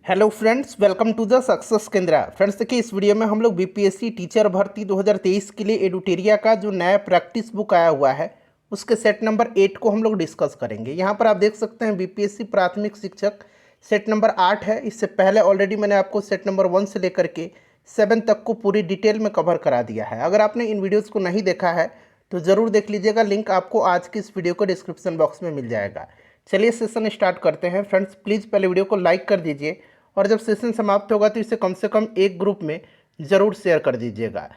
Hello friends, welcome to the success Kendra. Friends देखिए, इस video में हम लोग बीपीएससी टीचर भर्ती 2023 के लिए एडुटेरिया का जो नया प्रैक्टिस बुक आया हुआ है उसके सेट नंबर 8 को हम लोग डिस्कस करेंगे। यहाँ पर आप देख सकते हैं बीपीएससी प्राथमिक शिक्षक सेट नंबर 8 है। इससे पहले ऑलरेडी मैंने आपको सेट नंबर 1 से लेकर के 7 तक को पूरी डिटेल में कवर करा दिया है। अगर आपने इन वीडियोज़ को नहीं देखा है तो ज़रूर देख लीजिएगा, लिंक आपको आज की इस वीडियो को डिस्क्रिप्शन बॉक्स में मिल जाएगा। चलिए सेशन स्टार्ट करते हैं। फ्रेंड्स प्लीज़ पहले वीडियो को लाइक कर दीजिए और जब सेशन समाप्त होगा तो इसे कम से कम एक ग्रुप में ज़रूर शेयर कर दीजिएगा।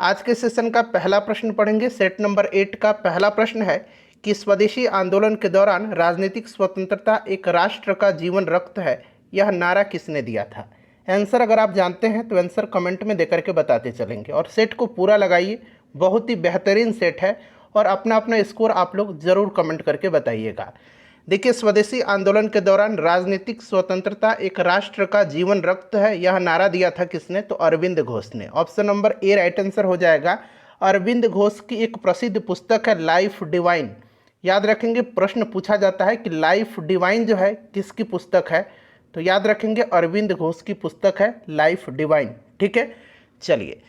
आज के सेशन का पहला प्रश्न पढ़ेंगे। सेट नंबर 8 का पहला प्रश्न है कि स्वदेशी आंदोलन के दौरान राजनीतिक स्वतंत्रता एक राष्ट्र का जीवन रक्त है, यह नारा किसने दिया था। आंसर अगर आप जानते हैं तो आंसर कमेंट में देकर के बताते चलेंगे और सेट को पूरा लगाइए, बहुत ही बेहतरीन सेट है और अपना अपना स्कोर आप लोग ज़रूर कमेंट करके बताइएगा। देखिए, स्वदेशी आंदोलन के दौरान राजनीतिक स्वतंत्रता एक राष्ट्र का जीवन रक्त है, यह नारा दिया था किसने, तो अरविंद घोष ने। Option number A right answer हो जाएगा। अरविंद घोष की एक प्रसिद्ध पुस्तक है लाइफ डिवाइन। याद रखेंगे, प्रश्न पूछा जाता है कि लाइफ डिवाइन जो है किसकी पुस्तक है, तो याद रखेंगे अरविंद घोष की पुस्तक है लाइफ डिवाइन। ठीक है, चलिए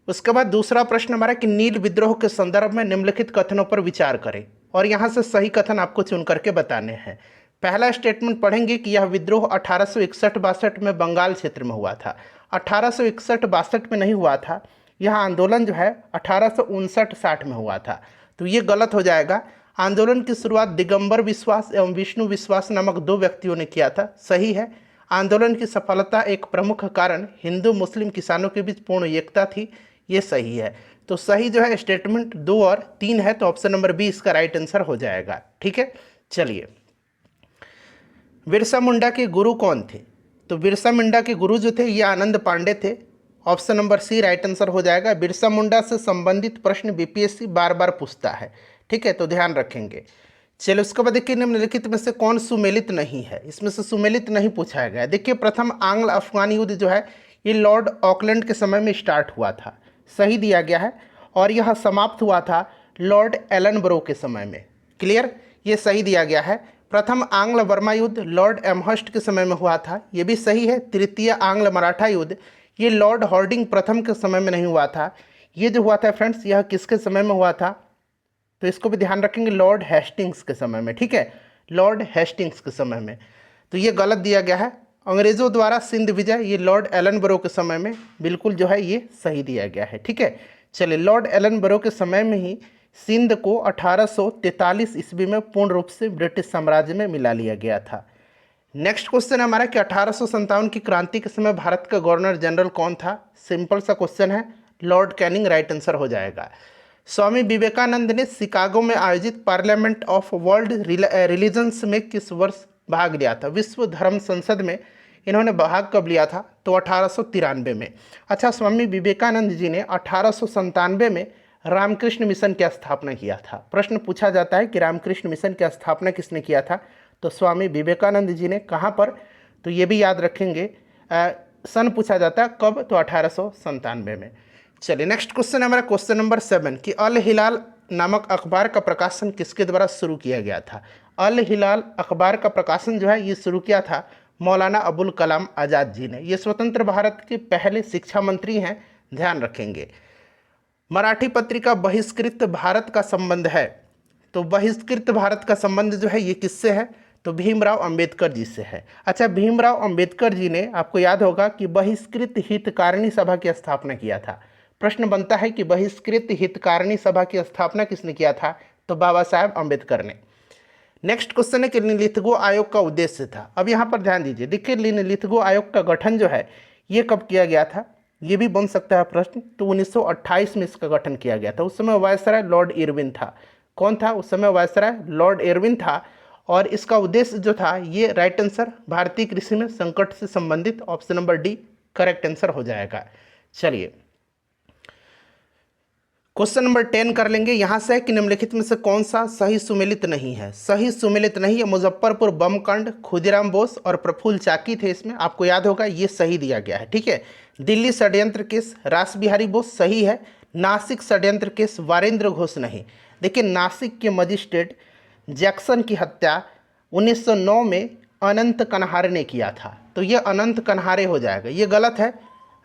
उसके बाद दूसरा प्रश्न हमारा कि नील विद्रोह के संदर्भ में निम्नलिखित कथनों पर विचार करें और यहाँ से सही कथन आपको चुन करके बताने हैं। पहला स्टेटमेंट पढ़ेंगे कि यह विद्रोह 1861-62 में बंगाल क्षेत्र में हुआ था। 1861-62 में नहीं हुआ था, यह आंदोलन जो है 1859-60 में हुआ था, तो ये गलत हो जाएगा। आंदोलन की शुरुआत दिगंबर विश्वास एवं विष्णु विश्वास नामक दो व्यक्तियों ने किया था, सही है। आंदोलन की सफलता एक प्रमुख कारण हिंदू मुस्लिम किसानों के बीच पूर्ण एकता थी, ये सही है। तो सही जो है स्टेटमेंट 2 और 3 है, तो ऑप्शन नंबर बी इसका राइट आंसर हो जाएगा। ठीक है, चलिए बिरसा मुंडा के गुरु कौन थे, तो बिरसा मुंडा के गुरु जो थे ये आनंद पांडे थे। Option number C right answer हो जाएगा। बिरसा मुंडा से संबंधित प्रश्न बीपीएससी बार बार पूछता है, ठीक है, तो ध्यान रखेंगे। चलिए उसके बाद देखिए, निम्नलिखित में से कौन सुमेलित नहीं है, इसमें से सुमेलित नहीं पूछा गया। देखिए, प्रथम आंग्ल अफगान युद्ध जो है ये लॉर्ड ऑकलैंड के समय में स्टार्ट हुआ था, सही दिया गया है, और यह समाप्त हुआ था लॉर्ड एलनब्रो के समय में। क्लियर, ये सही दिया गया है। प्रथम आंग्ल बर्मा युद्ध लॉर्ड एमहर्स्ट के समय में हुआ था, ये भी सही है। तृतीय आंग्ल मराठा युद्ध ये लॉर्ड हॉर्डिंग प्रथम के समय में नहीं हुआ था, ये जो हुआ था फ्रेंड्स यह किसके समय में हुआ था, तो इसको भी ध्यान रखेंगे, लॉर्ड हेस्टिंग्स के समय में। ठीक है, लॉर्ड हेस्टिंग्स के समय में, तो ये गलत दिया गया है। अंग्रेज़ों द्वारा सिंध विजय ये लॉर्ड एलनब्रो के समय में बिल्कुल जो है ये सही दिया गया है। ठीक है, चलिए लॉर्ड एलनब्रो के समय में ही सिंध को 1843 ईस्वी में पूर्ण रूप से ब्रिटिश साम्राज्य में मिला लिया गया था। नेक्स्ट क्वेश्चन है हमारा कि 1857 की क्रांति के समय भारत का गवर्नर जनरल कौन था। सिंपल सा क्वेश्चन है, लॉर्ड कैनिंग राइट आंसर हो जाएगा। स्वामी विवेकानंद ने शिकागो में आयोजित पार्लियामेंट ऑफ वर्ल्ड रिलीजन्स में किस वर्ष भाग लिया था। विश्व धर्म संसद में इन्होंने भाग कब लिया था, तो 1893 में। अच्छा, स्वामी विवेकानंद जी ने 1897 में रामकृष्ण मिशन की स्थापना किया था। प्रश्न पूछा जाता है कि रामकृष्ण मिशन की स्थापना किसने किया था, तो स्वामी विवेकानंद जी ने। कहाँ पर, तो ये भी याद रखेंगे, सन पूछा जाता है कब, तो 1897 में। चलिए नेक्स्ट क्वेश्चन है हमारा क्वेश्चन नंबर 7 कि अल हिलाल नामक अखबार का प्रकाशन किसके द्वारा शुरू किया गया था। अल हिलाल अखबार का प्रकाशन जो है ये शुरू किया था मौलाना अबुल कलाम आज़ाद जी ने। ये स्वतंत्र भारत के पहले शिक्षा मंत्री हैं, ध्यान रखेंगे। मराठी पत्रिका बहिष्कृत भारत का संबंध है, तो बहिष्कृत भारत का संबंध जो है ये किससे है, तो भीमराव अंबेडकर जी से है। अच्छा, भीमराव अंबेडकर जी ने, आपको याद होगा कि बहिष्कृत हितकारिणी सभा की स्थापना किया था। प्रश्न बनता है कि बहिष्कृत हितकारिणी सभा की स्थापना किसने किया था, तो बाबा साहेब अंबेडकर ने। नेक्स्ट क्वेश्चन है कि लिनलिथगो आयोग का उद्देश्य था। अब यहाँ पर ध्यान दीजिए, देखिए लिनलिथगो आयोग का गठन जो है ये कब किया गया था, ये भी बन सकता है प्रश्न। तो 1928 में इसका गठन किया गया था। उस समय वायसराय लॉर्ड इरविन था। कौन था उस समय वायसराय, लॉर्ड इरविन था। और इसका उद्देश्य जो था ये राइट आंसर भारतीय कृषि में संकट से संबंधित, option number D correct answer हो जाएगा। चलिए क्वेश्चन नंबर 10 कर लेंगे। यहाँ से है कि निम्नलिखित में से कौन सा सही सुमेलित नहीं है। सही सुमेलित नहीं है मुजफ्फरपुर बम कांड, खुदीराम बोस और प्रफुल्ल चाकी थे इसमें, आपको याद होगा ये सही दिया गया है। ठीक है, दिल्ली षड्यंत्र केस रास बिहारी बोस सही है। नासिक षड्यंत्र केस वारेंद्र घोष नहीं। देखिए, नासिक के मजिस्ट्रेट जैक्सन की हत्या 1909 में अनंत कन्हारे ने किया था, तो ये अनंत कन्हारे हो जाएगा, ये गलत है।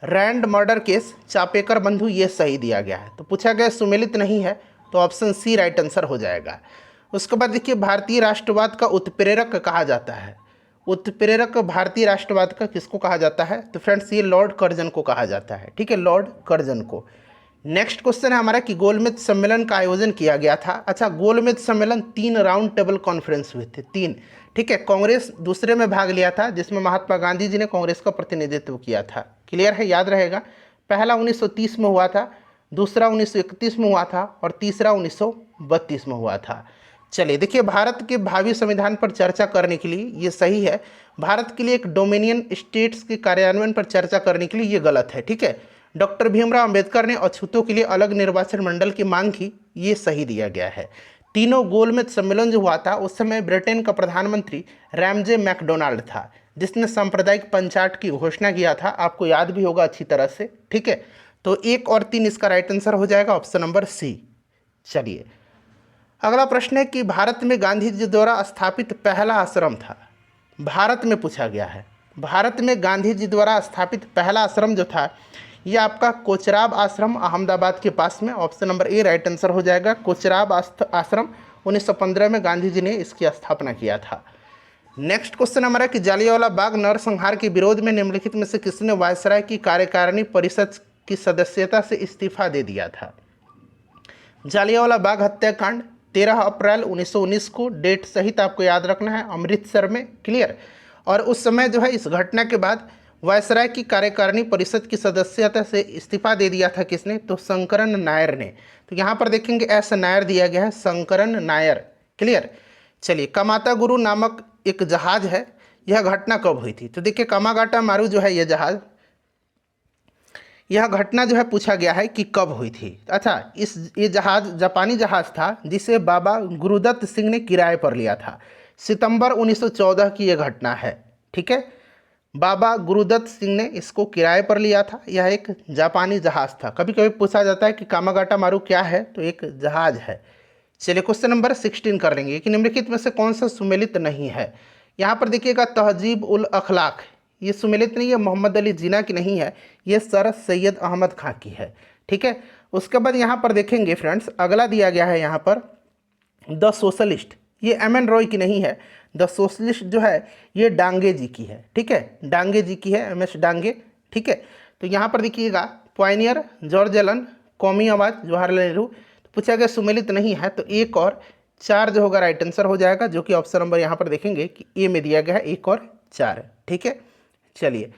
रैंड मर्डर केस चापेकर बंधु, ये सही दिया गया है। तो पूछा गया सुमेलित नहीं है, तो ऑप्शन सी राइट आंसर हो जाएगा। उसके बाद देखिए भारतीय राष्ट्रवाद का उत्प्रेरक कहा जाता है। उत्प्रेरक भारतीय राष्ट्रवाद का किसको कहा जाता है? तो फ्रेंड्स ये लॉर्ड कर्जन को कहा जाता है, ठीक है, लॉर्ड कर्जन को। नेक्स्ट क्वेश्चन है हमारा कि गोलमेज सम्मेलन का आयोजन किया गया था। अच्छा, गोलमेज सम्मेलन 3 राउंड टेबल कॉन्फ्रेंस हुए थे, 3, ठीक है। कांग्रेस दूसरे में भाग लिया था, जिसमें महात्मा गांधी जी ने कांग्रेस का प्रतिनिधित्व किया था। क्लियर है, याद रहेगा। पहला 1930 में हुआ था, दूसरा 1931 में हुआ था और तीसरा 1932 में हुआ था। चलिए देखिए, भारत के भावी संविधान पर चर्चा करने के लिए ये सही है, भारत के लिए एक डोमिनियन स्टेट्स के कार्यान्वयन पर चर्चा करने के लिए ये गलत है, ठीक है। डॉक्टर भीमराव अंबेडकर ने अछूतों के लिए अलग निर्वाचन मंडल की मांग की, ये सही दिया गया है। तीनों गोलमेज सम्मेलन जो हुआ था उस समय ब्रिटेन का प्रधानमंत्री रैमजे मैकडोनाल्ड था, जिसने सांप्रदायिक पंचायत की घोषणा किया था, आपको याद भी होगा अच्छी तरह से, ठीक है। तो 1 और 3 इसका राइट आंसर हो जाएगा, ऑप्शन नंबर सी। चलिए अगला प्रश्न है कि भारत में गांधी जी द्वारा स्थापित पहला आश्रम था, भारत में पूछा गया है। भारत में गांधी जी द्वारा स्थापित पहला आश्रम जो था ये आपका कोचराब आश्रम अहमदाबाद के पास में, option number A right answer हो जाएगा। कोचराब आश्रम 1915 में गांधी जी ने इसकी स्थापना किया था। नेक्स्ट क्वेश्चन हमारा कि जालियांवाला बाग नरसंहार के विरोध में निम्नलिखित में से किसने वायसराय की कार्यकारिणी परिषद की सदस्यता से इस्तीफा दे दिया था? जालियांवाला बाग हत्याकांड 13 अप्रैल 1919 को, डेट सहित आपको याद रखना है, अमृतसर में। क्लियर। और उस समय जो है इस घटना के बाद वायसराय की कार्यकारिणी परिषद की सदस्यता से इस्तीफा दे दिया था किसने? तो शंकरन नायर ने। तो यहाँ पर देखेंगे एस नायर दिया गया है, शंकरन नायर। क्लियर। चलिए कामाता गुरु नामक एक जहाज है, यह घटना कब हुई थी? तो देखिए कामागाटा मारू जो है ये जहाज, यह घटना जो है पूछा गया है कि कब हुई थी। अच्छा, ये जहाज जापानी जहाज था जिसे बाबा गुरुदत्त सिंह ने किराए पर लिया था। सितंबर 1914 की यह घटना है, ठीक है। बाबा गुरुदत्त सिंह ने इसको किराए पर लिया था, यह एक जापानी जहाज था। कभी कभी पूछा जाता है कि कामागाटा मारू क्या है, तो एक जहाज है। चलिए क्वेश्चन नंबर 16 कर लेंगे कि निम्नलिखित में से कौन सा सुमेलित नहीं है? यहाँ पर देखिएगा तहजीब उल अखलाक, ये सुमेलित नहीं है, मोहम्मद अली जिन्ना की नहीं है, ये सर सैयद अहमद खां की है, ठीक है। उसके बाद यहाँ पर देखेंगे फ्रेंड्स, अगला दिया गया है यहाँ पर द सोशलिस्ट, ये एम.एन. रॉय की नहीं है। द सोशलिस्ट जो है ये डांगे जी की है, ठीक है, डांगे जी की है, एम.एस. डांगे, ठीक है। तो यहाँ पर देखिएगा पॉइनियर, जॉर्ज एलन, कौमी आवाज़, जवाहरलाल नेहरू। तो पूछा गया सुमेलित नहीं है, तो 1 और 4 जो होगा राइट आंसर हो जाएगा, जो कि ऑप्शन नंबर यहाँ पर देखेंगे कि ए में दिया गया है 1 और 4, ठीक है। चलिए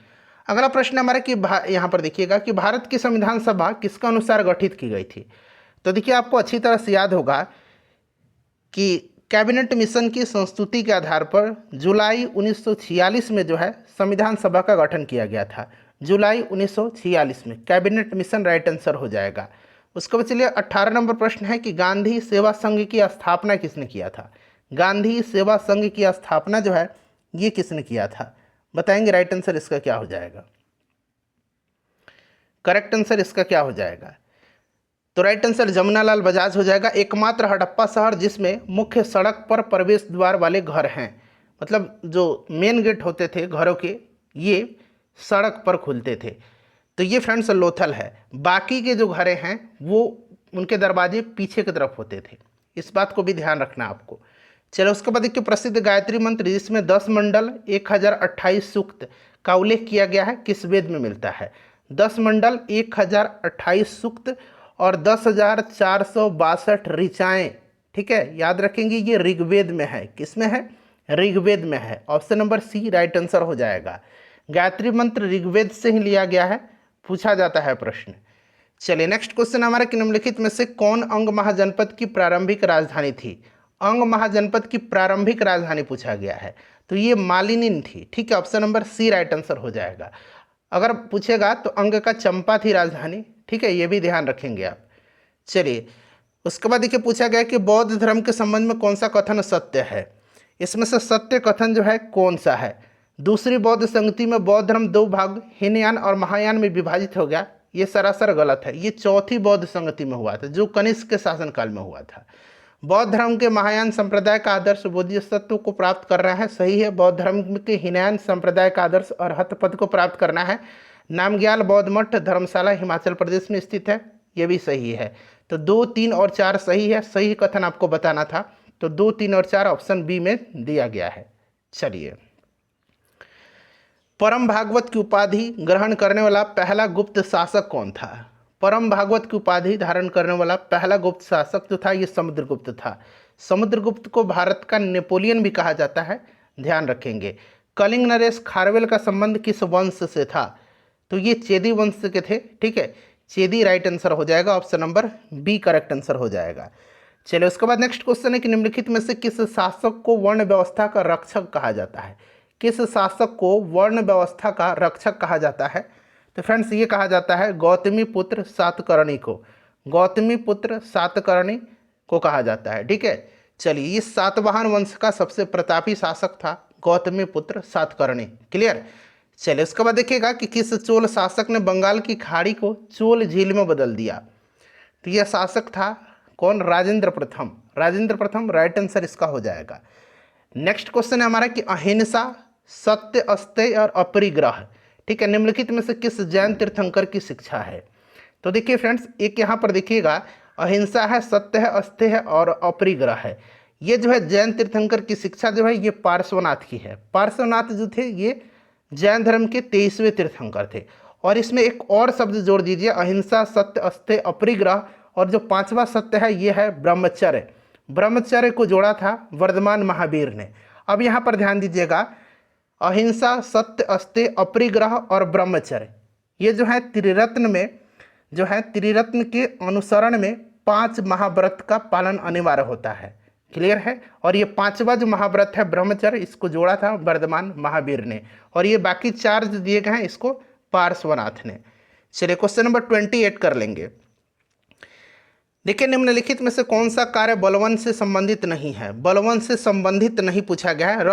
अगला प्रश्न हमारा कि यहाँ पर देखिएगा कि भारत की संविधान सभा किसके अनुसार गठित की गई थी? तो देखिए आपको अच्छी तरह से याद होगा कि कैबिनेट मिशन की संस्तुति के आधार पर जुलाई 1946 में जो है संविधान सभा का गठन किया गया था। जुलाई 1946 में कैबिनेट मिशन राइट आंसर हो जाएगा। उसके बाद चलिए 18 नंबर प्रश्न है कि गांधी सेवा संघ की स्थापना किसने किया था? गांधी सेवा संघ की स्थापना जो है ये किसने किया था? बताएंगे राइट आंसर इसका क्या हो जाएगा? करेक्ट आंसर इसका क्या हो जाएगा? तो राइट आंसर जमुनालाल बजाज हो जाएगा। एकमात्र हड़प्पा शहर जिसमें मुख्य सड़क पर प्रवेश द्वार वाले घर हैं, मतलब जो मेन गेट होते थे घरों के ये सड़क पर खुलते थे, तो ये फ्रेंड्स लोथल है। बाकी के जो घरें हैं वो उनके दरवाजे पीछे की तरफ होते थे, इस बात को भी ध्यान रखना आपको। चलो उसके बाद देखिए प्रसिद्ध गायत्री मंत्र जिसमें 10 मंडल 1028 सूक्त का उल्लेख किया गया है किस वेद में मिलता है? 10 मंडल 1028 सूक्त और 10,462 ऋचाएँ, ठीक है, याद रखेंगे ये ऋग्वेद में है। किस में है? ऋग्वेद में है। Option number C right answer हो जाएगा। गायत्री मंत्र ऋग्वेद से ही लिया गया है, पूछा जाता है प्रश्न। चलिए नेक्स्ट क्वेश्चन हमारा कि निम्नलिखित में से कौन अंग महाजनपद की प्रारंभिक राजधानी थी? अंग महाजनपद की प्रारंभिक राजधानी पूछा गया है, तो ये मालिनी थी, ठीक है, option number C right answer हो जाएगा। अगर पूछेगा तो अंग का चंपा थी राजधानी, ठीक है, ये भी ध्यान रखेंगे आप। चलिए उसके बाद देखिए पूछा गया कि बौद्ध धर्म के संबंध में कौन सा कथन सत्य है? इसमें से सत्य कथन जो है कौन सा है? दूसरी बौद्ध संगति में बौद्ध धर्म 2 भाग हीनयान और महायान में विभाजित हो गया, ये सरासर गलत है। ये चौथी बौद्ध संगति में हुआ था जो कनिष्क के शासनकाल में हुआ था। बौद्ध धर्म के महायान संप्रदाय का आदर्श बोधिसत्व को प्राप्त करना है, सही है। बौद्ध धर्म के हीनयान संप्रदाय का आदर्श अरहत पद को प्राप्त करना है। नामग्याल बौद्ध मठ धर्मशाला हिमाचल प्रदेश में स्थित है, ये भी सही है। तो 2, 3 और 4 सही है, सही कथन आपको बताना था। तो 2, 3 और 4 ऑप्शन बी में दिया गया है। चलिए, परम भागवत की उपाधि ग्रहण करने वाला पहला गुप्त शासक कौन था? परम भागवत की उपाधि धारण करने वाला पहला गुप्त शासक जो था ये समुद्रगुप्त था। समुद्रगुप्त को भारत का नेपोलियन भी कहा जाता है, ध्यान रखेंगे। कलिंग नरेश खारवेल का संबंध किस वंश से था? तो ये चेदी वंश के थे, ठीक है। चेदी राइट आंसर हो जाएगा, option number B correct answer हो जाएगा। चलिए, उसके बाद नेक्स्ट क्वेश्चन है कि निम्नलिखित में से किस शासक को वर्ण व्यवस्था का रक्षक कहा जाता है? किस शासक को वर्ण व्यवस्था का रक्षक कहा जाता है? तो फ्रेंड्स, ये कहा जाता है गौतमी पुत्र सातकर्णी को। गौतमी पुत्र सातकर्णी को कहा जाता है, ठीक है। चलिए, इस सातवाहन वंश का सबसे प्रतापी शासक था गौतमी पुत्र सातकर्णी। क्लियर। चलिए, उसके बाद देखिएगा कि किस चोल शासक ने बंगाल की खाड़ी को चोल झील में बदल दिया? तो यह शासक था कौन? राजेंद्र प्रथम। राजेंद्र प्रथम राइट आंसर इसका हो जाएगा। नेक्स्ट क्वेश्चन है हमारा कि अहिंसा, सत्य, अस्तेय और अपरिग्रह, ठीक है, निम्नलिखित में से किस जैन तीर्थंकर की शिक्षा है? तो देखिए फ्रेंड्स, एक यहाँ पर देखिएगा अहिंसा है, सत्य है, अस्तेय है और अपरिग्रह है। ये जो है जैन तीर्थंकर की शिक्षा जो है ये पार्श्वनाथ की है। पार्श्वनाथ जो थे ये जैन धर्म के 23वें तीर्थंकर थे। और इसमें एक और शब्द जोड़ दीजिए, अहिंसा, सत्य, अस्तेय, अपरिग्रह, और जो 5वां सत्य है ये है ब्रह्मचर्य। ब्रह्मचर्य को जोड़ा था वर्धमान महावीर ने। अब यहाँ पर ध्यान दीजिएगा, अहिंसा, सत्य, अस्तेय, अपरिग्रह और ब्रह्मचर्य, ये जो है त्रिरत्न में, जो है त्रिरत्न के अनुसरण में 5 महाव्रत का पालन अनिवार्य होता है। क्लियर है। और ये 5वां जो महाव्रत है ब्रह्मचर्य, इसको जोड़ा था वर्धमान महावीर ने, और ये बाकी 4 जो दिए गए हैं इसको पार्श्वनाथ ने। चलिए, क्वेश्चन नंबर 28 कर लेंगे। देखिए, निम्नलिखित में से कौन सा कार्य बलवन से संबंधित नहीं है? बलवन से संबंधित नहीं पूछा गया है।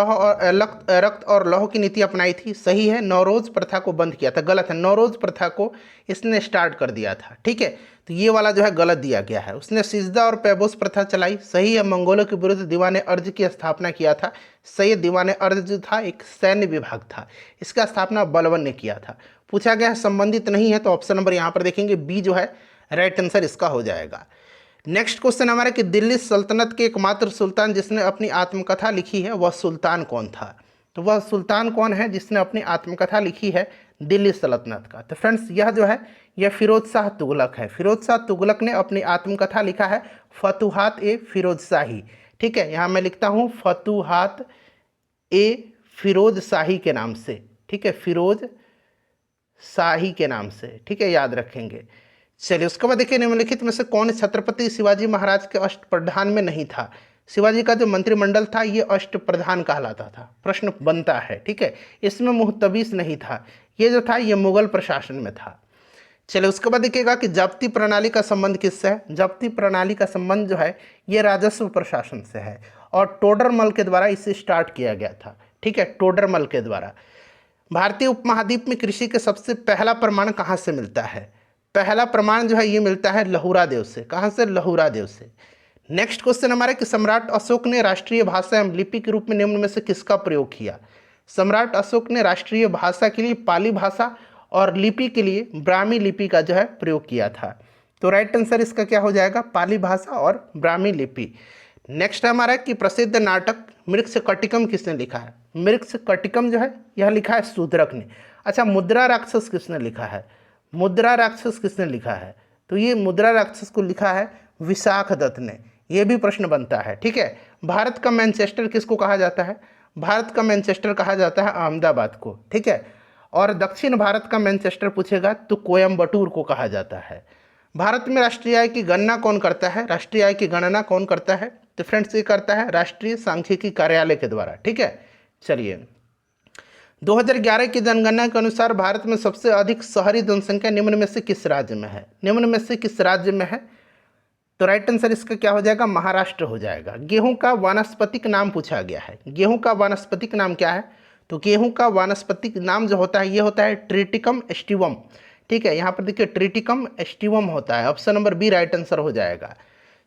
रक्त और लौह की नीति अपनाई थी, सही है। नौरोज प्रथा को बंद किया था, गलत है। नौरोज प्रथा को इसने स्टार्ट कर दिया था, ठीक है। तो ये वाला जो है गलत दिया गया है। उसने सिजदा और पैबोस प्रथा चलाई, सही है। मंगोलों के विरुद्ध दीवान अर्ज की स्थापना किया था, सही है। दीवान अर्ज जो था एक सैन्य विभाग था, इसका स्थापना बलवन ने किया था। पूछा गया है संबंधित नहीं है, तो ऑप्शन नंबर यहाँ पर देखेंगे बी जो है राइट आंसर इसका हो जाएगा। नेक्स्ट क्वेश्चन हमारा कि दिल्ली सल्तनत के एकमात्र सुल्तान जिसने अपनी आत्मकथा लिखी है वह सुल्तान कौन था? तो वह सुल्तान कौन है जिसने अपनी आत्मकथा लिखी है दिल्ली सल्तनत का? तो फ्रेंड्स, यह जो है यह फिरोज शाह तुगलक है। फिरोज शाह तुगलक ने अपनी आत्मकथा लिखा है फतुहात ए फिरोज शाही, ठीक है। यहाँ मैं लिखता हूँ फतुहात ए फिरोज शाही के नाम से, ठीक है, फिरोज शाही के नाम से, ठीक है, याद रखेंगे। चलिए, उसके बाद देखिए, निम्नलिखित में से कौन छत्रपति शिवाजी महाराज के अष्टप्रधान में नहीं था? शिवाजी का जो मंत्रिमंडल था ये अष्टप्रधान कहलाता था, प्रश्न बनता है, ठीक है। इसमें मुहतबीस नहीं था, ये जो था ये मुगल प्रशासन में था। चलिए, उसके बाद देखिएगा कि जब्ती प्रणाली का संबंध किससे है? जब्ती प्रणाली का संबंध जो है ये राजस्व प्रशासन से है, और टोडरमल के द्वारा इसे स्टार्ट किया गया था, ठीक है, टोडरमल के द्वारा। भारतीय उपमहाद्वीप में कृषि के सबसे पहला प्रमाण कहाँ से मिलता है? पहला प्रमाण जो है ये मिलता है लहुरा देव से। कहाँ से? लहुरा देव से। नेक्स्ट क्वेश्चन हमारा कि सम्राट अशोक ने राष्ट्रीय भाषा एवं लिपि के रूप में निम्न में से किसका प्रयोग किया? सम्राट अशोक ने राष्ट्रीय भाषा के लिए पाली भाषा और लिपि के लिए ब्राह्मी लिपि का जो है प्रयोग किया था। तो राइट आंसर इसका क्या हो जाएगा? पाली भाषा और ब्राह्मी लिपि। नेक्स्ट हमारा कि प्रसिद्ध नाटक मृक्षकटिकम किसने लिखा है? मृक्षकटिकम जो है यह लिखा है शूद्रक ने। अच्छा, मुद्रा राक्षस किसने लिखा है? मुद्रा राक्षस किसने लिखा है? तो ये मुद्रा राक्षस को लिखा है विशाख दत्त ने। ये भी प्रश्न बनता है, ठीक है। भारत का मैनचेस्टर किसको कहा जाता है? भारत का मैनचेस्टर कहा जाता है अहमदाबाद को, ठीक है। और दक्षिण भारत का मैनचेस्टर पूछेगा तो कोयम्बटूर को कहा जाता है। भारत में राष्ट्रीय आय की गणना कौन करता है? राष्ट्रीय आय की गणना कौन करता है? तो फ्रेंड्स, ये करता है राष्ट्रीय सांख्यिकी कार्यालय के द्वारा, ठीक है। चलिए, 2011 की जनगणना के अनुसार भारत में सबसे अधिक शहरी जनसंख्या निम्न में से किस राज्य में है? निम्न में से किस राज्य में है? तो राइट आंसर इसका क्या हो जाएगा? महाराष्ट्र हो जाएगा। गेहूं का वानस्पतिक नाम पूछा गया है। गेहूं का वानस्पतिक नाम क्या है? तो गेहूं का वानस्पतिक नाम जो होता है ये होता है ट्रिटिकम एस्टिवम, ठीक है। यहाँ पर देखिए ट्रिटिकम एस्टिवम होता है, option number B right answer हो जाएगा।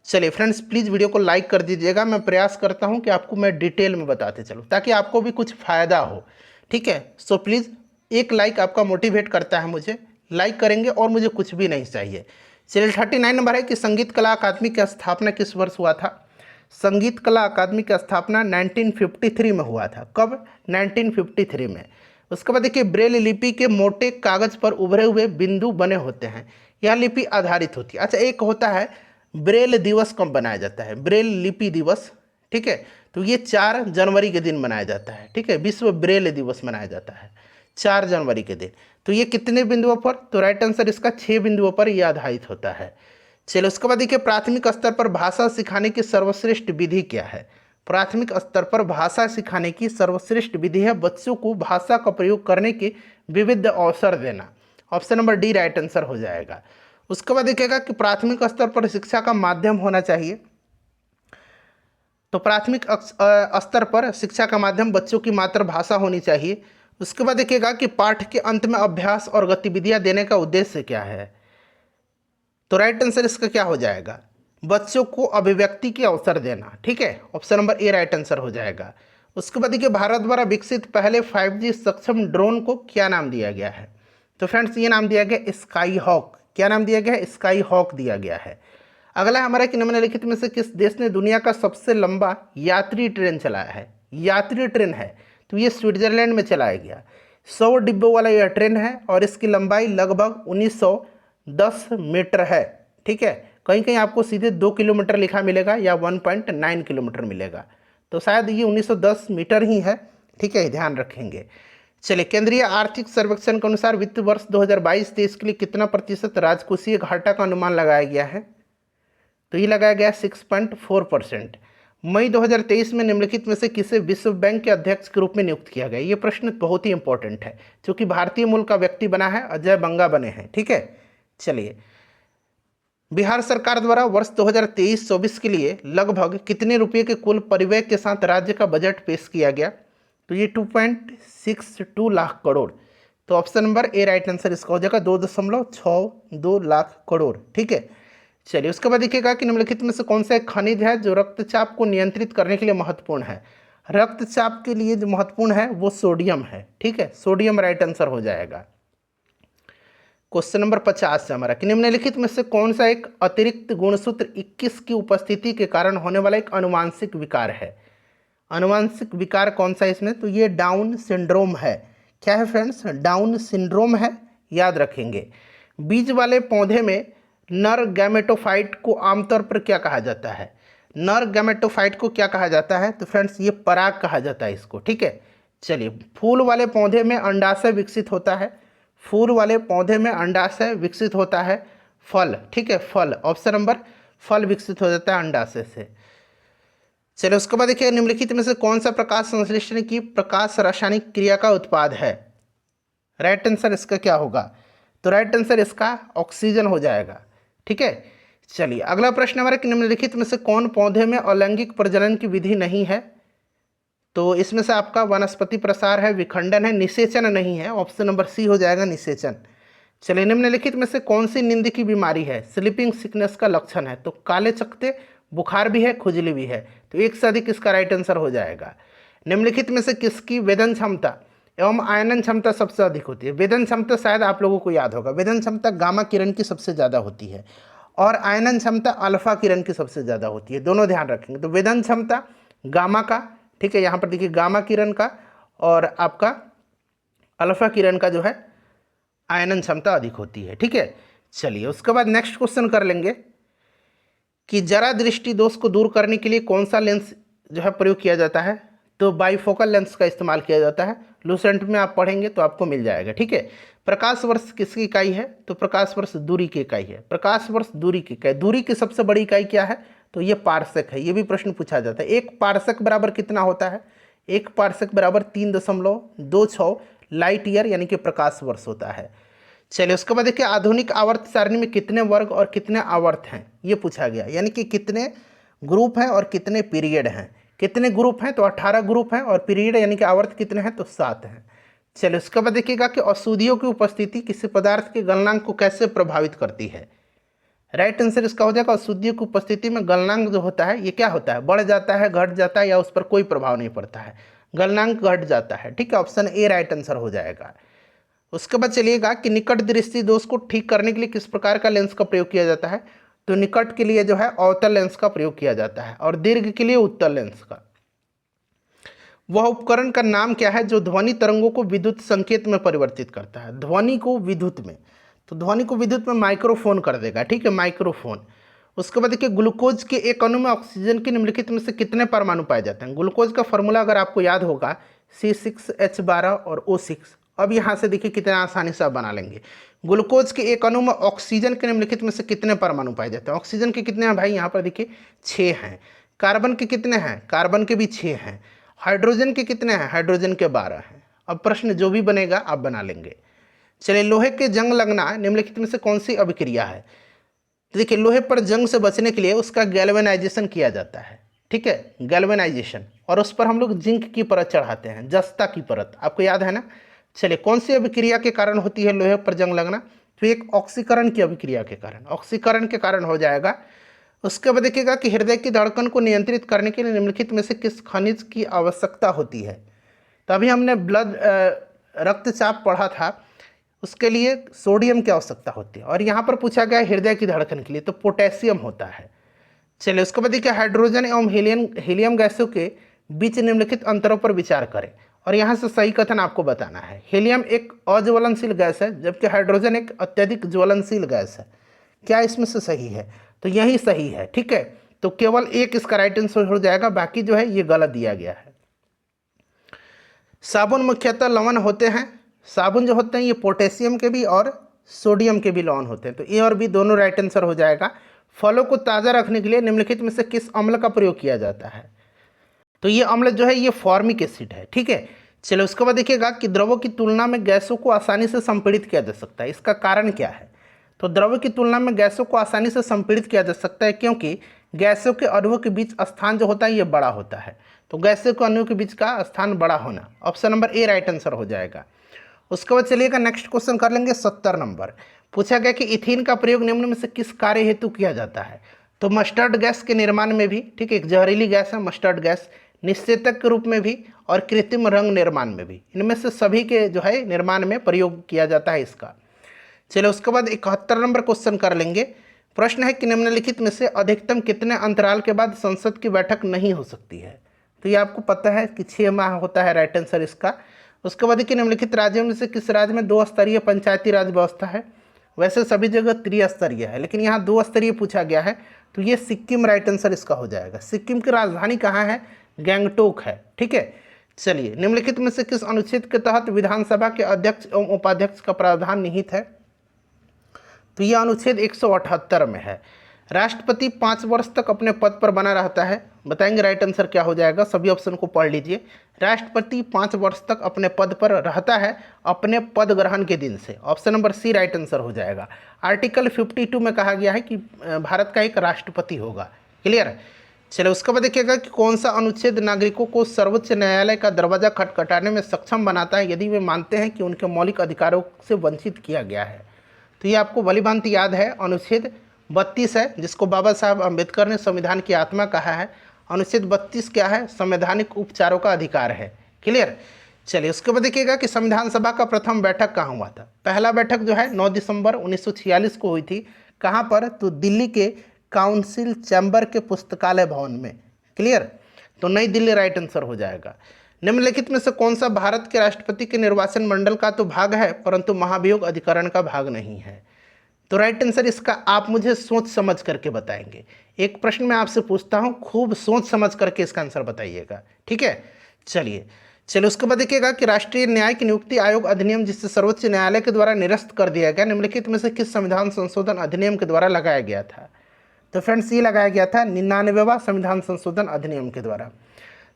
चलिए फ्रेंड्स, प्लीज़ वीडियो को लाइक कर दीजिएगा। मैं प्रयास करता हूं कि आपको मैं डिटेल में बताते चलूं ताकि आपको भी कुछ फ़ायदा हो, ठीक है। सो प्लीज़ एक लाइक आपका मोटिवेट करता है मुझे, लाइक करेंगे और मुझे कुछ भी नहीं चाहिए। चलिए 39 नंबर है कि संगीत कला अकादमी की स्थापना किस वर्ष हुआ था। संगीत कला अकादमी की स्थापना 1953 में हुआ था। कब? 1953 में। उसके बाद देखिए, ब्रेल लिपि के मोटे कागज़ पर उभरे हुए बिंदु बने होते हैं, यह लिपि आधारित होती है। अच्छा, एक होता है ब्रेल दिवस कब बनाया जाता है, ब्रेल लिपि दिवस, ठीक है। तो ये 4 जनवरी के दिन मनाया जाता है, ठीक है। विश्व ब्रेल दिवस मनाया जाता है 4 जनवरी के दिन। तो ये कितने बिंदुओं पर? तो राइट आंसर इसका 6 बिंदुओं पर यह आधारित होता है। चलो उसके बाद देखिए, प्राथमिक स्तर पर भाषा सिखाने की सर्वश्रेष्ठ विधि क्या है। प्राथमिक स्तर पर भाषा सिखाने की सर्वश्रेष्ठ विधि है बच्चों को भाषा का प्रयोग करने के विविध अवसर देना। Option number D right answer हो जाएगा। उसके बाद देखिएगा कि प्राथमिक स्तर पर शिक्षा का माध्यम होना चाहिए। तो प्राथमिक स्तर पर शिक्षा का माध्यम बच्चों की मातृभाषा होनी चाहिए। उसके बाद देखिएगा कि पाठ के अंत में अभ्यास और गतिविधियां देने का उद्देश्य क्या है। तो राइट आंसर इसका क्या हो जाएगा? बच्चों को अभिव्यक्ति के अवसर देना, ठीक है। Option number A right answer हो जाएगा। उसके बाद देखिए, भारत द्वारा विकसित पहले 5G सक्षम ड्रोन को क्या नाम दिया गया है। तो फ्रेंड्स ये नाम दिया गया स्काई हॉक। क्या नाम दिया गया है? स्काई हॉक दिया गया है। अगला है हमारा कि निम्नलिखित में से किस देश ने दुनिया का सबसे लंबा यात्री ट्रेन चलाया है। यात्री ट्रेन है तो ये स्विट्जरलैंड में चलाया गया। 100 डिब्बों वाला यह ट्रेन है और इसकी लंबाई लगभग 1910 मीटर है, ठीक है। कहीं कहीं आपको सीधे 2 किलोमीटर लिखा मिलेगा या 1.9 किलोमीटर मिलेगा, तो शायद ये 1910 मीटर ही है, ठीक है, ध्यान रखेंगे। चलिए, केंद्रीय आर्थिक सर्वेक्षण के अनुसार वित्त वर्ष 2022-23 के लिए कितना प्रतिशत राजकोषीय घाटा का अनुमान लगाया गया है। तो ये लगाया गया 6.4%। मई 2023 में निम्नलिखित में से किसे विश्व बैंक के अध्यक्ष के रूप में नियुक्त किया गया। ये प्रश्न बहुत ही इंपॉर्टेंट है क्योंकि भारतीय मूल का व्यक्ति बना है, अजय बंगा बने हैं, ठीक है। चलिए, बिहार सरकार द्वारा वर्ष 2023-24 के लिए लगभग कितने रुपये के कुल परिव्यय के साथ राज्य का बजट पेश किया गया। तो ये 2.62 लाख करोड़। तो option number A right answer इसका हो जाएगा 2.62 लाख करोड़, ठीक है। चलिए, उसके बाद देखिएगा कि निम्नलिखित में से कौन सा एक खनिज है जो रक्तचाप को नियंत्रित करने के लिए महत्वपूर्ण है। रक्तचाप के लिए जो महत्वपूर्ण है वो सोडियम है, ठीक है। सोडियम राइट आंसर हो जाएगा। क्वेश्चन नंबर 50 से हमारा कि निम्नलिखित में से कौन सा एक अतिरिक्त गुणसूत्र 21 की उपस्थिति के कारण होने वाला एक अनुवांशिक विकार है। अनुवांशिक विकार कौन सा है इसमें? तो ये डाउन सिंड्रोम है। क्या है फ्रेंड्स? डाउन सिंड्रोम है, याद रखेंगे। बीज वाले पौधे में नर गैमेटोफाइट को आमतौर पर क्या कहा जाता है। नर गैमेटोफाइट को क्या कहा जाता है? तो फ्रेंड्स ये पराग कहा जाता है इसको, ठीक है। चलिए, फूल वाले पौधे में अंडाशय विकसित होता है। फूल वाले पौधे में अंडाशय विकसित होता है। फल, ठीक है, फल। ऑप्शन नंबर फल विकसित हो जाता है अंडाशय से। चलिए, उसके बाद देखिए, निम्नलिखित में से कौन सा प्रकाश संश्लेषण की प्रकाश रासायनिक क्रिया का उत्पाद है। राइट आंसर इसका क्या होगा? तो राइट आंसर इसका ऑक्सीजन हो जाएगा, ठीक है। चलिए, अगला प्रश्न हमारा कि निम्नलिखित में से कौन पौधे में अलैंगिक प्रजनन की विधि नहीं है। तो इसमें से आपका वनस्पति प्रसार है, विखंडन है, निषेचन नहीं है। ऑप्शन नंबर सी हो जाएगा, निषेचन। चलिए, निम्नलिखित में से कौन सी नींद की बीमारी है स्लीपिंग सिकनेस का लक्षण है। तो काले चकत्ते, बुखार भी है, खुजली भी है। तो एक से अधिक इसका राइट आंसर हो जाएगा। निम्नलिखित में से किसकी वेदन क्षमता एवं आयनन क्षमता सबसे अधिक होती है। वेदन क्षमता शायद आप लोगों को याद होगा, वेदन क्षमता गामा किरण की सबसे ज़्यादा होती है और आयनन क्षमता अल्फा किरण की सबसे ज़्यादा होती है, दोनों ध्यान रखेंगे। तो वेदन क्षमता गामा का, ठीक है, यहाँ पर देखिए गामा किरण का, और आपका अल्फा किरण का जो है आयनन क्षमता अधिक होती है, ठीक है। चलिए, उसके बाद नेक्स्ट क्वेश्चन कर लेंगे कि जरा दृष्टि दोष को दूर करने के लिए कौन सा लेंस जो है प्रयोग किया जाता है। तो बाईफोकल लेंस का इस्तेमाल किया जाता है। लूसेंट में आप पढ़ेंगे तो आपको मिल जाएगा, ठीक है। प्रकाश वर्ष किसकी इकाई है। तो प्रकाश वर्ष दूरी की इकाई है। प्रकाश वर्ष दूरी की इकाई, दूरी की सबसे बड़ी इकाई क्या है। तो ये पारसक है। ये भी प्रश्न पूछा जाता है। एक पारसक बराबर कितना होता है। एक पारसक बराबर 3.26 लाइट ईयर यानी कि प्रकाश वर्ष होता है। चलिए, उसके बाद देखिए, आधुनिक आवर्त सारणी में कितने वर्ग और कितने आवर्त हैं ये पूछा गया, यानी कि कितने ग्रुप हैं और कितने पीरियड हैं। कितने ग्रुप हैं तो 18 ग्रुप हैं, और पीरियड यानी कि आवर्त कितने हैं तो 7 हैं। चलिए, उसके बाद देखिएगा कि अशुद्धियों की उपस्थिति किसी पदार्थ के गलनांक को कैसे प्रभावित करती है। राइट आंसर इसका हो जाएगा अशुद्धियों की उपस्थिति में गलनांक जो होता है ये क्या होता है, बढ़ जाता है, घट जाता है, या उस पर कोई प्रभाव नहीं पड़ता है, गलनांक घट जाता है। ठीक है, ऑप्शन ए राइट आंसर हो जाएगा। उसके बाद चलिएगा कि निकट दृष्टि दोष को ठीक करने के लिए किस प्रकार का लेंस का प्रयोग किया जाता है। तो निकट के लिए जो है अवतल लेंस का प्रयोग किया जाता है और दीर्घ के लिए उत्तल लेंस का। वह उपकरण का नाम क्या है जो ध्वनि तरंगों को विद्युत संकेत में परिवर्तित करता है, ध्वनि को विद्युत में। तो ध्वनि को विद्युत में माइक्रोफोन कर देगा। ठीक है, माइक्रोफोन। उसके बाद देखिए ग्लूकोज के एक अणु में ऑक्सीजन के निम्नलिखित में से कितने परमाणु पाए जाते हैं। ग्लूकोज का फॉर्मूला अगर आपको याद होगा C6H12 और O6। अब यहाँ से देखिए कितना आसानी से आप बना लेंगे। ग्लूकोज के एक अणु में ऑक्सीजन के निम्नलिखित में से कितने परमाणु पाए जाते हैं। ऑक्सीजन के कितने हैं भाई, यहाँ पर देखिए 6 हैं। कार्बन के कितने हैं, कार्बन के भी 6 हैं। हाइड्रोजन के कितने हैं, हाइड्रोजन के 12 हैं। अब प्रश्न जो भी बनेगा आप बना लेंगे। चलिए, लोहे के जंग लगना निम्नलिखित में से कौन सी अभिक्रिया है। तो देखिए लोहे पर जंग से बचने के लिए उसका गैल्वेनाइजेशन किया जाता है। ठीक है, गैल्वेनाइजेशन, और उस पर हम लोग जिंक की परत चढ़ाते हैं, जस्ता की परत, आपको याद है ना। चलिए, कौन सी अभिक्रिया के कारण होती है लोहे पर जंग लगना। तो एक ऑक्सीकरण की अभिक्रिया के कारण, ऑक्सीकरण के कारण हो जाएगा। उसके बाद देखिएगा कि हृदय की धड़कन को नियंत्रित करने के लिए निम्नलिखित में से किस खनिज की आवश्यकता होती है। तभी हमने ब्लड रक्तचाप पढ़ा था, उसके लिए सोडियम की आवश्यकता होती है, और यहाँ पर पूछा गया हृदय की धड़कन के लिए तो पोटेशियम होता है। चलिए, उसके बाद देखिए हाइड्रोजन एवं हीलियम गैसों के बीच निम्नलिखित अंतरों पर विचार करें, और यहाँ से सही कथन आपको बताना है। हीलियम एक अज्वलनशील गैस है जबकि हाइड्रोजन एक अत्यधिक ज्वलनशील गैस है। क्या इसमें से सही है, तो यही सही है। ठीक है, तो केवल एक इसका राइट आंसर हो जाएगा, बाकी जो है ये गलत दिया गया है। साबुन मुख्यतः लवण होते हैं, साबुन जो होते हैं ये पोटेशियम के भी और सोडियम के भी लवण होते हैं, तो ए और बी दोनों राइट आंसर हो जाएगा। फलों को ताज़ा रखने के लिए निम्नलिखित में से किस अम्ल का प्रयोग किया जाता है। तो ये अम्ल जो है ये फॉर्मिक एसिड है। ठीक है, चलो उसके बाद देखिएगा कि द्रवों की तुलना में गैसों को आसानी से संपीड़ित किया जा सकता है, इसका कारण क्या है। तो द्रव्य की तुलना में गैसों को आसानी से संपीड़ित किया जा सकता है क्योंकि गैसों के अणुओं के बीच स्थान जो होता है ये बड़ा होता है। तो गैसों के अणुओं के बीच का स्थान बड़ा होना, option number A right answer हो जाएगा। उसके बाद चलिएगा नेक्स्ट क्वेश्चन कर लेंगे 70 नंबर। पूछा गया कि इथीन का प्रयोग निम्न में से किस कार्य हेतु किया जाता है। तो मस्टर्ड गैस के निर्माण में भी, ठीक है, एक जहरीली गैस है मस्टर्ड गैस, निषेचक के रूप में भी और कृत्रिम रंग निर्माण में भी, इनमें से सभी के जो है निर्माण में प्रयोग किया जाता है इसका। चलो उसके बाद 71 नंबर क्वेश्चन कर लेंगे। प्रश्न है कि निम्नलिखित में से अधिकतम कितने अंतराल के बाद संसद की बैठक नहीं हो सकती है। तो ये आपको पता है कि 6 माह होता है राइट आंसर इसका। उसके बाद देखिए निम्नलिखित राज्यों में से किस राज्य में 2 स्तरीय पंचायती राज व्यवस्था है। वैसे सभी जगह त्रिस्तरीय है लेकिन यहाँ 2 स्तरीय पूछा गया है, तो ये सिक्किम राइट आंसर इसका हो जाएगा। सिक्किम की राजधानी कहाँ है, गैंगटोक है। ठीक है, चलिए निम्नलिखित में से किस अनुच्छेद के तहत विधानसभा के अध्यक्ष एवं उपाध्यक्ष का प्रावधान निहित है। तो यह अनुच्छेद 178 में है। राष्ट्रपति 5 वर्ष तक अपने पद पर बना रहता है। बताएंगे राइट आंसर क्या हो जाएगा, सभी ऑप्शन को पढ़ लीजिए। राष्ट्रपति 5 वर्ष तक अपने पद पर रहता है अपने पद ग्रहण के दिन से, option number C right answer हो जाएगा। आर्टिकल 52 में कहा गया है कि भारत का एक राष्ट्रपति होगा। क्लियर है। चलो उसके बाद देखिएगा कि कौन सा अनुच्छेद नागरिकों को सर्वोच्च न्यायालय का दरवाजा खटखटाने में सक्षम बनाता है यदि वे मानते हैं कि उनके मौलिक अधिकारों से वंचित किया गया है। तो ये आपको भली भांति याद है, अनुच्छेद 32 है जिसको बाबा साहब अम्बेडकर ने संविधान की आत्मा कहा है। अनुच्छेद 32 क्या है, संवैधानिक उपचारों का अधिकार है। क्लियर। चलिए उसके बाद देखिएगा कि संविधान सभा का प्रथम बैठक कहाँ हुआ था। पहला बैठक जो है 9 दिसंबर 1946 को हुई थी। कहाँ पर, तो दिल्ली के काउंसिल चैम्बर के पुस्तकालय भवन में। क्लियर, तो नई दिल्ली राइट आंसर हो जाएगा। निम्नलिखित में से कौन सा भारत के राष्ट्रपति के निर्वाचन मंडल का तो भाग है परंतु महाभियोग अधिकरण का भाग नहीं है। तो राइट आंसर इसका आप मुझे सोच समझ करके बताएंगे। एक प्रश्न मैं आपसे पूछता हूँ, खूब सोच समझ करके इसका आंसर बताइएगा। ठीक है, चलिए उसके बाद देखिएगा कि राष्ट्रीय न्यायिक नियुक्ति आयोग अधिनियम जिसे सर्वोच्च न्यायालय के द्वारा निरस्त कर दिया गया, निम्नलिखित में से किस संविधान संशोधन अधिनियम के द्वारा लगाया गया था। तो फ्रेंड्स ये लगाया गया था 99वां संविधान संशोधन अधिनियम के द्वारा।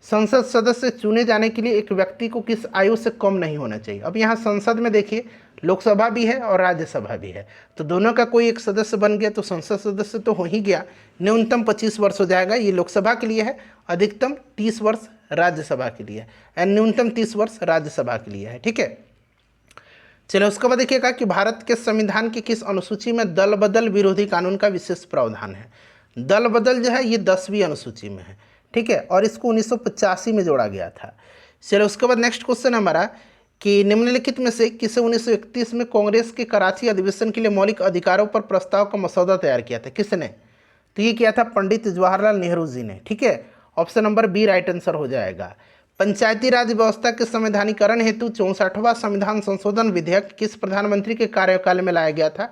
संसद सदस्य चुने जाने के लिए एक व्यक्ति को किस आयु से कम नहीं होना चाहिए। अब यहाँ संसद में देखिए लोकसभा भी है और राज्यसभा भी है, तो दोनों का कोई एक सदस्य बन गया तो संसद सदस्य तो हो ही गया। न्यूनतम 25 वर्ष हो जाएगा, ये लोकसभा के लिए है। अधिकतम 30 वर्ष राज्यसभा के लिए है, न्यूनतम 30 वर्ष राज्यसभा के लिए है। ठीक है, चलिए उसके बाद देखिएगा कि भारत के संविधान की किस अनुसूची में दल बदल विरोधी कानून का विशेष प्रावधान है। दल बदल जो है ये 10वीं अनुसूची में है, ठीक है, और इसको 1985 में जोड़ा गया था। चलिए उसके बाद नेक्स्ट क्वेश्चन हमारा कि निम्नलिखित में से किसे 1931 में कांग्रेस के कराची अधिवेशन के लिए मौलिक अधिकारों पर प्रस्ताव का मसौदा तैयार किया था, किसने? तो ये किया था पंडित जवाहरलाल नेहरू जी ने, ठीक है। Option number B right answer हो जाएगा। पंचायती राज व्यवस्था के संवैधानिकरण हेतु 64वां संविधान संशोधन विधेयक किस प्रधानमंत्री के कार्यकाल में लाया गया था?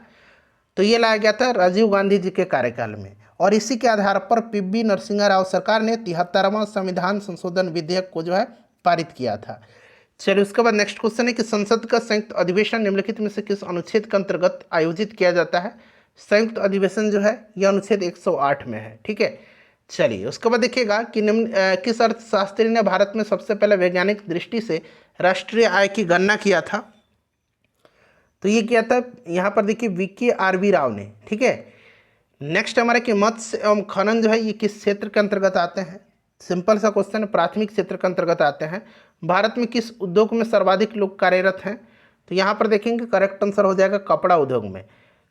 तो ये लाया गया था राजीव गांधी जी के कार्यकाल में, और इसी के आधार पर पीवी नरसिंह राव सरकार ने 73वां संविधान संशोधन विधेयक को जो है पारित किया था। चलिए उसके बाद नेक्स्ट क्वेश्चन है कि संसद का संयुक्त अधिवेशन निम्नलिखित में से किस अनुच्छेद के अंतर्गत आयोजित किया जाता है? संयुक्त अधिवेशन जो है यह अनुच्छेद 108 में है, ठीक है। चलिए उसके बाद देखिएगा कि निम्न किस अर्थशास्त्री ने भारत में सबसे पहले वैज्ञानिक दृष्टि से राष्ट्रीय आय की गणना किया था? तो ये किया था यहाँ पर देखिए VK राव ने, ठीक है। नेक्स्ट हमारा कि मत्स्य एवं खनन जो है ये किस क्षेत्र के अंतर्गत आते हैं? सिंपल सा क्वेश्चन है, प्राथमिक क्षेत्र के अंतर्गत आते हैं। भारत में किस उद्योग में सर्वाधिक लोग कार्यरत हैं? तो यहाँ पर देखेंगे करेक्ट आंसर हो जाएगा कपड़ा उद्योग में।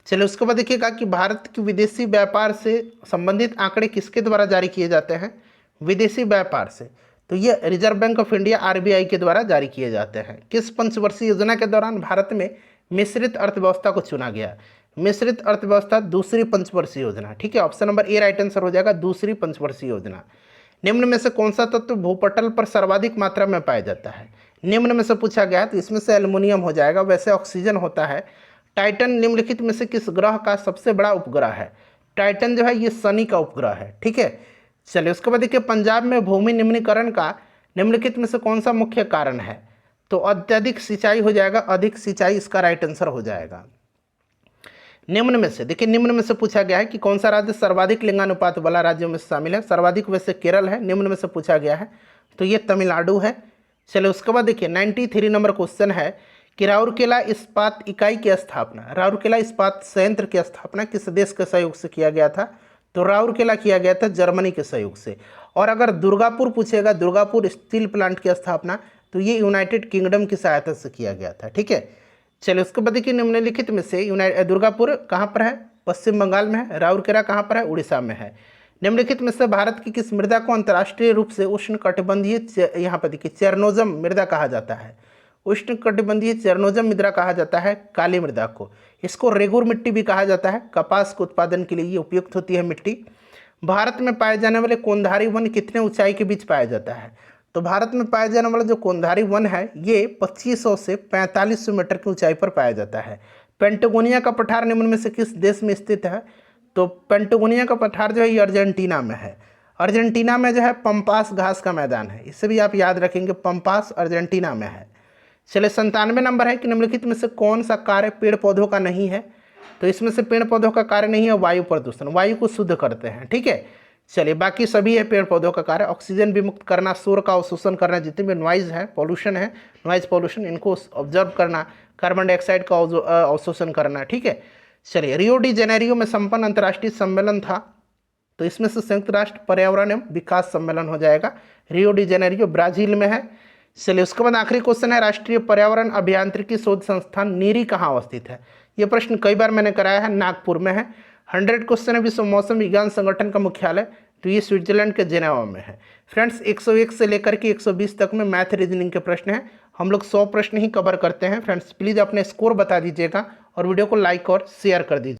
चलिए उसके बाद देखिएगा कि भारत की विदेशी व्यापार से संबंधित आंकड़े किसके द्वारा जारी किए जाते हैं? विदेशी व्यापार से, तो ये reserve bank of India RBI के द्वारा जारी किए जाते हैं। किस पंचवर्षीय योजना के दौरान भारत में मिश्रित अर्थव्यवस्था को चुना गया? मिश्रित अर्थव्यवस्था दूसरी पंचवर्षीय योजना, ठीक है। Option number A right answer हो जाएगा, दूसरी पंचवर्षीय योजना। निम्न में से कौन सा तत्व भूपटल पर सर्वाधिक मात्रा में पाया जाता है? निम्न में से पूछा गया तो इसमें से एल्युमिनियम हो जाएगा, वैसे ऑक्सीजन होता है। टाइटन निम्नलिखित में से किस ग्रह का सबसे बड़ा उपग्रह है? टाइटन जो है ये शनि का उपग्रह है, ठीक है। चलिए उसके बाद देखिए पंजाब में भूमि निम्नीकरण का निम्नलिखित में से कौन सा मुख्य कारण है? तो अत्यधिक सिंचाई हो जाएगा, अधिक सिंचाई इसका राइट आंसर हो जाएगा। निम्न में से देखिए, निम्न में से पूछा गया है कि कौन सा राज्य सर्वाधिक लिंगानुपात वाला राज्यों में शामिल है? सर्वाधिक वैसे केरल है, निम्न में से पूछा गया है तो ये तमिलनाडु है। चलिए उसके बाद देखिए 93 नंबर क्वेश्चन है कि राउरकेला इस्पात इकाई की स्थापना, राउरकेला इस्पात संयंत्र की स्थापना किस देश के सहयोग से किया गया था? तो राउरकेला किया गया था जर्मनी के सहयोग से। और अगर दुर्गापुर पूछेगा, दुर्गापुर स्टील प्लांट की स्थापना, तो ये यूनाइटेड किंगडम की सहायता से किया गया था, ठीक है। चलिए उसके बाद देखिए निम्नलिखित में से दुर्गापुर कहाँ पर है? पश्चिम बंगाल में है। राउरकेला कहाँ पर है? उड़ीसा में है। निम्नलिखित में से भारत की किस मृदा को अंतर्राष्ट्रीय रूप से उष्णकटिबंधीय यहाँ पर देखिए चेरनोजम मृदा कहा जाता है? उष्णकटिबंधीय चेरनोजम मृदा कहा जाता है काली मृदा को। इसको रेगुर मिट्टी भी कहा जाता है, कपास के उत्पादन के लिए ये उपयुक्त होती है मिट्टी। भारत में पाए जाने वाले कोंधारी वन कितने ऊंचाई के बीच पाया जाता है? तो भारत में पाया जाने वाला जो कोंधारी वन है ये 2500 से 4500 मीटर की ऊंचाई पर पाया जाता है। पेंटागोनिया का पठार निम्न में से किस देश में स्थित है? तो पेंटागोनिया का पठार जो है ये अर्जेंटीना में है। अर्जेंटीना में जो है पंपास घास का मैदान है, इसे भी आप याद रखेंगे, पंपास अर्जेंटीना में है। चलिए 97 नंबर है कि निम्नलिखित में से कौन सा कार्य पेड़ पौधों का नहीं है? तो इसमें से पेड़ पौधों का कार्य नहीं है वायु प्रदूषण, वायु को शुद्ध करते हैं, ठीक है। चलिए बाकी सभी है पेड़ पौधों का कार्य, ऑक्सीजन भी मुक्त करना, शोर का अवशोषण करना, जितने भी नॉइज है पॉल्यूशन है, नॉइज पॉल्यूशन, इनको ऑब्जर्व करना, कार्बन डाइऑक्साइड का अवशोषण करना, ठीक है। चलिए रियो डी जेनेरियो में संपन्न अंतर्राष्ट्रीय सम्मेलन था, तो इसमें से संयुक्त राष्ट्र पर्यावरण एवं विकास सम्मेलन हो जाएगा। रियो डी जेनेरियो ब्राजील में है। चलिए उसके बाद आखिरी क्वेश्चन है राष्ट्रीय पर्यावरण अभियांत्रिकी शोध संस्थान नीरी कहाँ अवस्थित है? ये प्रश्न कई बार मैंने कराया है, नागपुर में है। 100 क्वेश्चन है विश्व मौसम विज्ञान संगठन का मुख्यालय, तो ये स्विट्जरलैंड के जेनेवा में है। फ्रेंड्स 101 से लेकर के 120 तक में मैथ रीजनिंग के प्रश्न हैं, हम लोग 100 प्रश्न ही कवर करते हैं। फ्रेंड्स प्लीज़ अपने स्कोर बता दीजिएगा और वीडियो को लाइक और शेयर कर दीजिए।